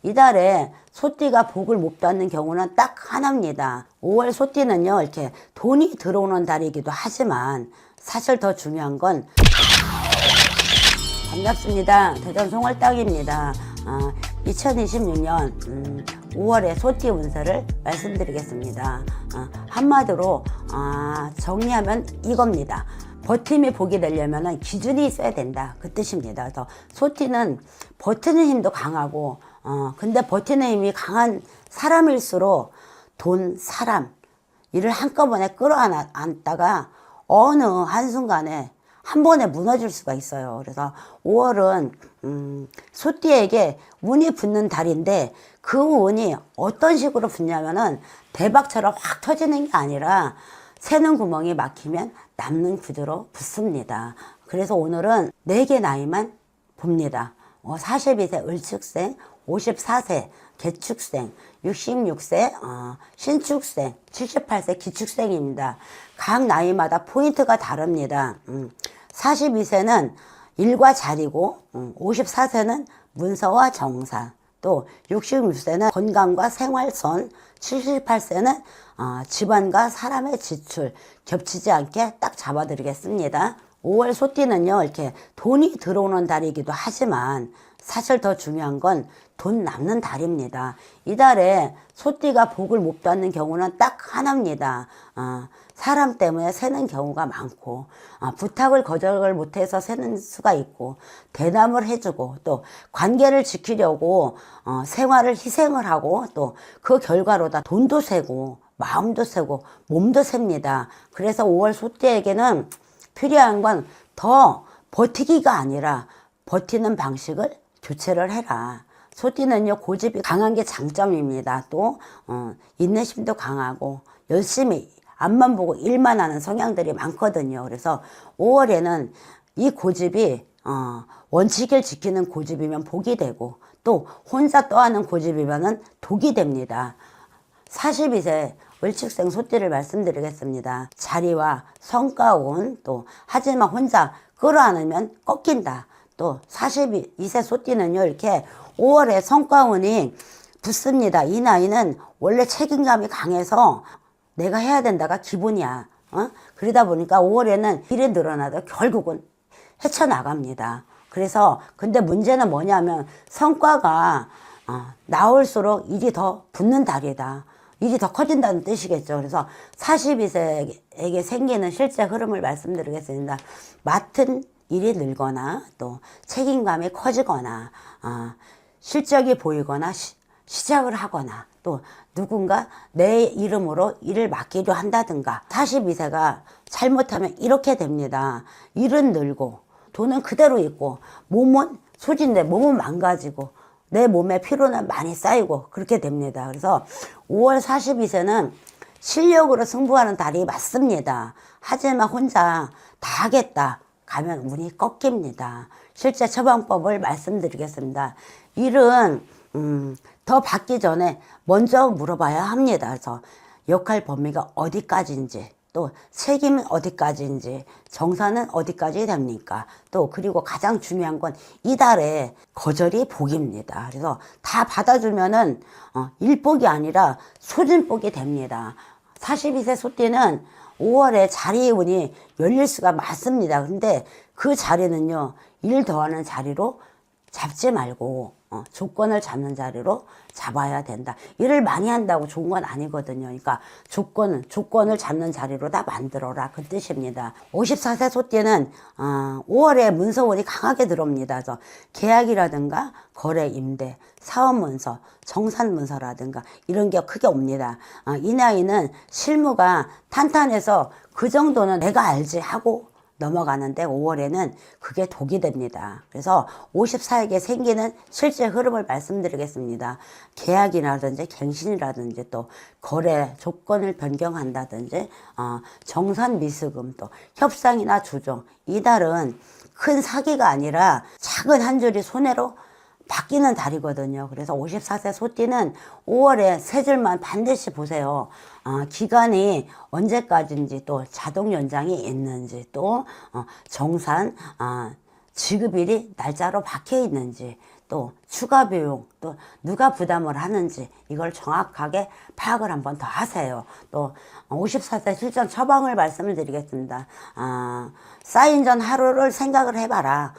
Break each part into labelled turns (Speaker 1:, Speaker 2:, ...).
Speaker 1: 이달에 소띠가 복을 못 받는 경우는 딱 하나입니다. 5월 소띠는요, 이렇게 돈이 들어오는 달이기도 하지만 사실 더 중요한 건 반갑습니다. 대전 송월떡입니다. 2026년 5월의 소띠 운세를 말씀드리겠습니다. 한마디로 정리하면 이겁니다. 버팀이 복이 되려면 기준이 있어야 된다, 그 뜻입니다. 그래서 소띠는 버티는 힘도 강하고 근데 버티는 힘이 강한 사람일수록 돈, 사람 이를 한꺼번에 끌어안다가 어느 한순간에 한 번에 무너질 수가 있어요. 그래서 5월은 소띠에게 운이 붙는 달인데 그 운이 어떤 식으로 붙냐면은 대박처럼 확 터지는 게 아니라 새는 구멍이 막히면 남는 구조로 붙습니다. 그래서 오늘은 4개 나이만 봅니다. 42세 을축생, 54세 개축생, 66세 신축생, 78세 기축생입니다. 각 나이마다 포인트가 다릅니다. 42세는 일과 자리고 54세는 문서와 정사, 또 66세는 건강과 생활선, 78세는 집안과 사람의 지출 겹치지 않게 딱 잡아드리겠습니다. 5월 소띠는요, 이렇게 돈이 들어오는 달이기도 하지만 사실 더 중요한 건 돈 남는 달입니다. 이달에 소띠가 복을 못 받는 경우는 딱 하나입니다. 사람 때문에 새는 경우가 많고 부탁을 거절을 못해서 새는 수가 있고 대담을 해주고 또 관계를 지키려고 생활을 희생을 하고 또 그 결과로다 돈도 새고 마음도 새고 몸도 셉니다. 그래서 5월 소띠에게는 필요한 건 더 버티기가 아니라 버티는 방식을 교체를 해라. 소띠는요, 고집이 강한 게 장점입니다. 또 인내심도 강하고 열심히 앞만 보고 일만 하는 성향들이 많거든요. 그래서 5월에는 이 고집이 원칙을 지키는 고집이면 복이 되고 또 혼자 떠하는 고집이면 독이 됩니다. 42세 을축생 소띠를 말씀드리겠습니다. 자리와 성과운 또 하지만 혼자 끌어안으면 꺾인다. 또 42세 소띠는요, 이렇게 5월에 성과운이 붙습니다. 이 나이는 원래 책임감이 강해서 내가 해야 된다가 기본이야. 그러다 보니까 5월에는 일이 늘어나도 결국은 헤쳐나갑니다. 그래서 근데 문제는 뭐냐면 성과가 나올수록 일이 더 붙는 달이다. 일이 더 커진다는 뜻이겠죠. 그래서 42세에게 생기는 실제 흐름을 말씀드리겠습니다. 맡은 일이 늘거나 또 책임감이 커지거나 실적이 보이거나 시작을 하거나 또 누군가 내 이름으로 일을 맡기려 한다든가 42세가 잘못하면 이렇게 됩니다. 일은 늘고 돈은 그대로 있고 몸은 소진돼 몸은 망가지고 내 몸에 피로는 많이 쌓이고 그렇게 됩니다. 그래서 5월 42세는 실력으로 승부하는 달이 맞습니다. 하지만 혼자 다 하겠다 가면 운이 꺾입니다. 실제 처방법을 말씀드리겠습니다. 일은 더 받기 전에 먼저 물어봐야 합니다. 그래서 역할 범위가 어디까지인지 또 책임은 어디까지인지 정사는 어디까지 됩니까? 또 그리고 가장 중요한 건 이달에 거절이 복입니다. 그래서 다 받아주면은 일복이 아니라 소진복이 됩니다. 42세 소띠는 5월에 자리 운이 열릴 수가 많습니다. 근데 그 자리는요, 일 더하는 자리로 잡지 말고 조건을 잡는 자리로 잡아야 된다. 일을 많이 한다고 좋은 건 아니거든요. 그러니까 조건을 잡는 자리로 다 만들어라, 그 뜻입니다. 54세 소띠는 5월에 문서운이 강하게 들어옵니다. 그래서 계약이라든가 거래, 임대, 사업 문서, 정산 문서라든가 이런 게 크게 옵니다. 이 나이는 실무가 탄탄해서 그 정도는 내가 알지 하고 넘어가는데 5월에는 그게 독이 됩니다. 그래서 54에게 생기는 실제 흐름을 말씀드리겠습니다. 계약이라든지 갱신이라든지 또 거래 조건을 변경한다든지 정산 미수금 또 협상이나 조정 이달은 큰 사기가 아니라 작은 한 줄이 손해로 바뀌는 달이거든요. 그래서 54세 소띠는 5월에 세 줄만 반드시 보세요. 기간이 언제까지인지 또 자동 연장이 있는지 또 정산 지급일이 날짜로 박혀 있는지 또 추가 비용, 또 누가 부담을 하는지 이걸 정확하게 파악을 한번 더 하세요. 또 54세 실전 처방을 말씀을 드리겠습니다. 사인 전 하루를 생각을 해봐라.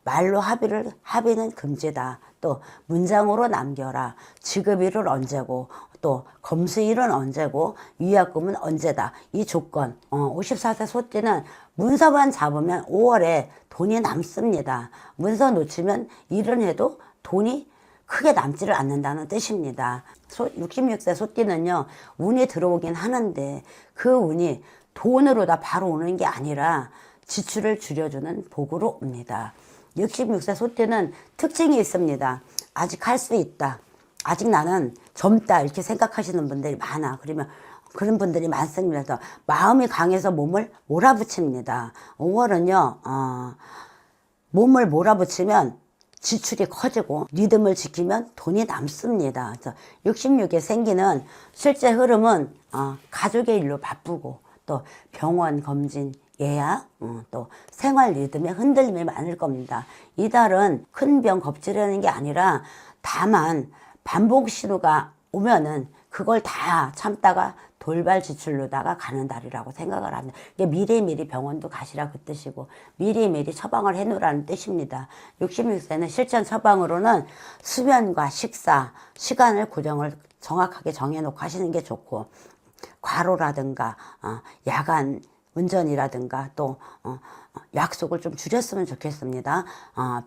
Speaker 1: 말로 합의는 금지다. 또 문장으로 남겨라. 지급일은 언제고, 또 검수일은 언제고, 위약금은 언제다. 이 조건. 54세 소띠는 문서만 잡으면 5월에 돈이 남습니다. 문서 놓치면 일은 해도 돈이 크게 남지를 않는다는 뜻입니다. 66세 소띠는요, 운이 들어오긴 하는데 그 운이 돈으로 다 바로 오는 게 아니라 지출을 줄여주는 복으로 옵니다. 66세 소띠는 특징이 있습니다. 아직 할 수 있다. 아직 나는 젊다. 이렇게 생각하시는 분들이 많아. 그러면 그런 분들이 많습니다. 그래서 마음이 강해서 몸을 몰아붙입니다. 5월은요, 몸을 몰아붙이면 지출이 커지고 리듬을 지키면 돈이 남습니다. 그래서 66에 생기는 실제 흐름은 가족의 일로 바쁘고 또 병원 검진, 예약, 또 생활 리듬에 흔들림이 많을 겁니다. 이달은 큰 병 겁지려는 게 아니라 다만 반복 신호가 오면은 그걸 다 참다가 돌발 지출로다가 가는 달이라고 생각을 합니다. 이게 미리미리 병원도 가시라 그 뜻이고 미리미리 처방을 해놓으라는 뜻입니다. 66세는 실전 처방으로는 수면과 식사, 시간을 고정을 정확하게 정해놓고 하시는 게 좋고 과로라든가 야간 운전이라든가 또 약속을 좀 줄였으면 좋겠습니다.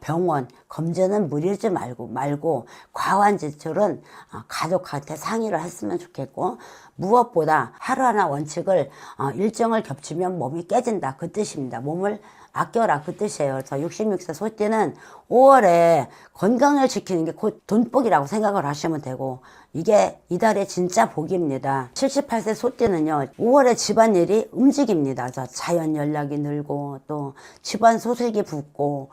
Speaker 1: 병원 검진은 무리하지 말고 과한 지출은 가족한테 상의를 했으면 좋겠고 무엇보다 하루하나 원칙을 일정을 겹치면 몸이 깨진다 그 뜻입니다. 몸을 아껴라 그 뜻이에요. 그래서 66세 소띠는 5월에 건강을 지키는 게 곧 돈복이라고 생각을 하시면 되고 이게 이달의 진짜 복입니다. 78세 소띠는요 5월에 집안일이 움직입니다. 그래서 자연 연락이 늘고 또 집안 소식이 붙고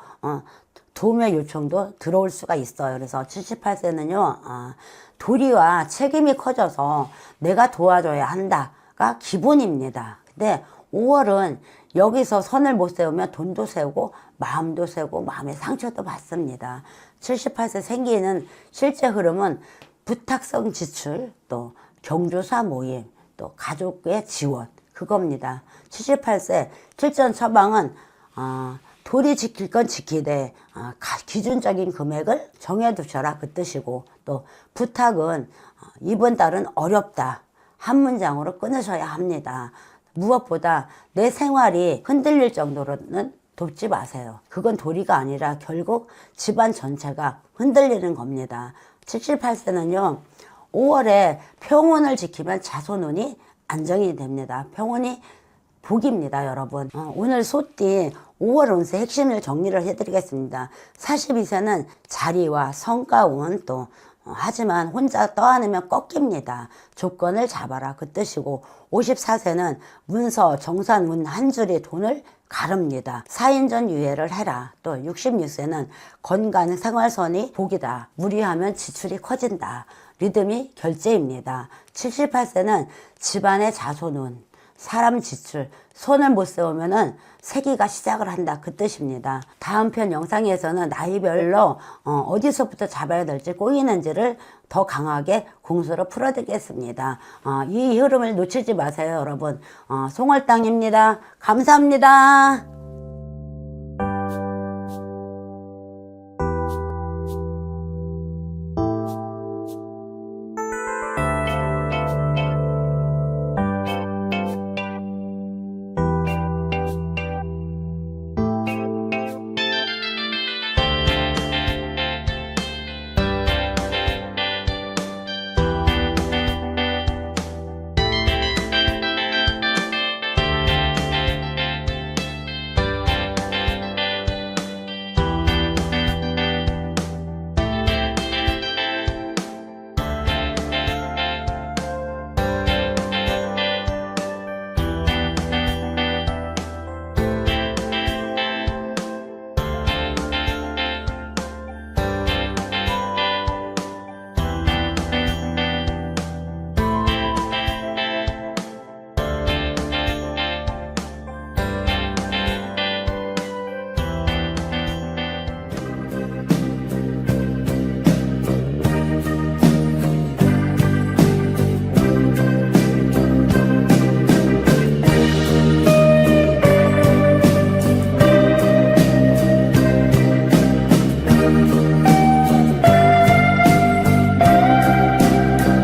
Speaker 1: 도움의 요청도 들어올 수가 있어요. 그래서 78세는요 도리와 책임이 커져서 내가 도와줘야 한다가 기본입니다. 근데 5월은 여기서 선을 못 세우면 돈도 세우고 마음도 세우고 마음의 상처도 받습니다. 78세 생기는 실제 흐름은 부탁성 지출, 또 경조사 모임, 또 가족의 지원 그겁니다. 78세 실전 처방은 도리 지킬 건 지키되 기준적인 금액을 정해두셔라 그 뜻이고 또 부탁은 이번 달은 어렵다 한 문장으로 끊으셔야 합니다. 무엇보다 내 생활이 흔들릴 정도로는 돕지 마세요. 그건 도리가 아니라 결국 집안 전체가 흔들리는 겁니다. 78세는요 5월에 평온을 지키면 자손운이 안정이 됩니다. 평온이 복입니다 여러분. 오늘 소띠 5월 운세 핵심을 정리를 해드리겠습니다. 42세는 자리와 성과운 또 하지만 혼자 떠안으면 꺾입니다. 조건을 잡아라 그 뜻이고 54세는 문서 정산운 한 줄이 돈을 가릅니다. 사인전 유예를 해라. 또 66세는 건강 생활선이 복이다. 무리하면 지출이 커진다. 리듬이 결제입니다. 78세는 집안의 자손운 사람 지출, 손을 못 세우면은 세기가 시작을 한다 그 뜻입니다. 다음 편 영상에서는 나이별로 어디서부터 잡아야 될지 꼬이는지를 더 강하게 공수로 풀어드리겠습니다. 이 흐름을 놓치지 마세요 여러분. 송월땅입니다. 감사합니다.